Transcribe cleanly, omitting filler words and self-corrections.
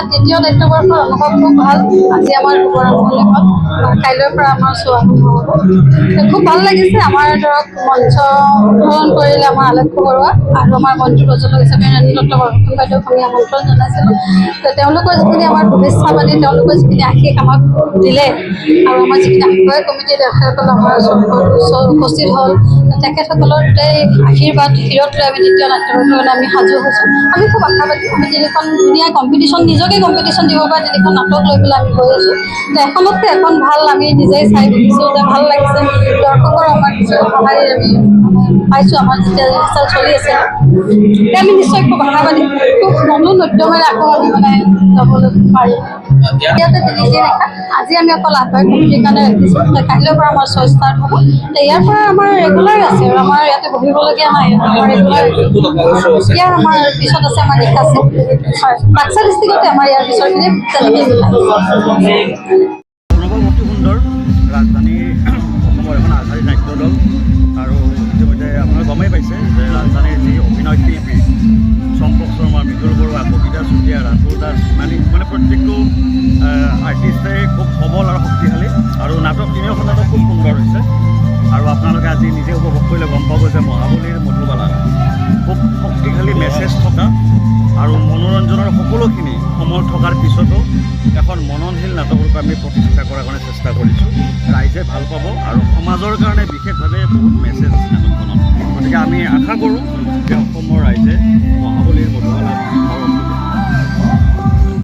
দ্বিতীয় দায়িত্বভাৰ অনুভৱ খুব ভাল। আজি আমাৰ শুভাৰম্ভণি হ'ল, কাইলৈৰ পৰা আমাৰ চোৱা হ'ব। খুব ভাল লাগিছে। আমাৰ ধৰক মঞ্চ উদ্বোধন কৰিলে আমাৰ আলক্ষ্য বৰুৱা আৰু আমাৰ মন্ত্ৰী প্ৰযোজক হিচাপে নীলদত্ত বৰফুকন বাইদেউক আমি আমন্ত্ৰণ জনাইছিলোঁ। তেওঁলোকৰ যিখিনি আমাৰ শুভেচ্ছা বাণী, তেওঁলোকৰ যিখিনি আশীষ আমাক দিলে আৰু আমাৰ যিখিনি আহ্বায়ক কমিটি তেখেতসকল আমাৰ ওচৰত উপস্থিত হ'ল, তেখেতসকলৰ গোটেই আশীৰ্বাদ শিৰত লৈ আমি দ্বিতীয় নাট্যভাৰলৈ আমি সাজু হৈছোঁ। আমি খুব আশাবাদী। আমি তিনিখন ধুনীয়া কম্পিটিশ্যন, নিজকে কম্পিটিশ্যন দিব পৰা তিনিখন নাটক লৈ পেলাই আমি গৈ আছোঁ। এখনতকৈ এখন ভাল আমি নিজেই চাই বুজিছোঁ যে ভাল লাগিছে। দৰ্শকৰ আমাৰ কিছু সঁহাৰি আমি পাইছোঁ। আমাৰ যেতিয়া ৰিহাৰ্চেল চলি আছে, তেতিয়া আমি নিশ্চয় খুব আশাবাদী। খুব নতুন উদ্যমেৰে আকৌ আমি যাবলৈ পাৰিম। ইয়াতে তিনিদিন দেখা। আজি আমি অকল আহ্বায়ক কমিটিৰ কাৰণে ৰাখিছোঁ। কাইলৈৰ পৰা আমাৰ শ্ব' ষ্টাৰ্ট হ'ব। ইয়াৰ পৰা আমাৰ ৰেগুলাৰ আছে আৰু আমাৰ ইয়াতে বহিবলগীয়া নাই। আমাৰ ৰেগুলাৰ ইয়াৰ আমাৰ পিছত আছে আমাৰ নিশা আছে। হয়, বাক্সা ডিষ্ট্ৰিক্টতে আমাৰ ইয়াৰ পিছৰখিনি তেনেকৈ অতি সুন্দৰ ৰাজধানী অসমৰ এখন আগশাৰী নাট্য দল আৰু ইতিমধ্যে আপোনালোকে গমেই পাইছে যে ৰাজধানীৰ যি অভিনয় শিল্পী চম্পক শৰ্মা, মৃদুল বৰুৱা, কবিতা চুতীয়া, ৰাতুল দাস, মানে প্ৰত্যেকটো আৰ্টিষ্টে খুব সবল আৰু শক্তিশালী আৰু নাটক তিনিওখন নাটক খুব সুন্দৰ হৈছে। আৰু আপোনালোকে আজি নিজে উপভোগ কৰিলে গম পাব যে মহাবলীৰ মধুবালা খুব শক্তিশালী মেছেজ থকা আৰু মনোৰঞ্জনৰ সকলোখিনি সমল থকাৰ পিছতো এখন মননশীল নাটকৰূপে আমি প্ৰতিষ্ঠা কৰাৰ কাৰণে চেষ্টা কৰিছোঁ। ৰাইজে ভাল পাব আৰু সমাজৰ কাৰণে বিশেষভাৱে বহুত মেছেজ আছে নাটকখনত। গতিকে আমি আশা কৰোঁ যে অসমৰ ৰাইজে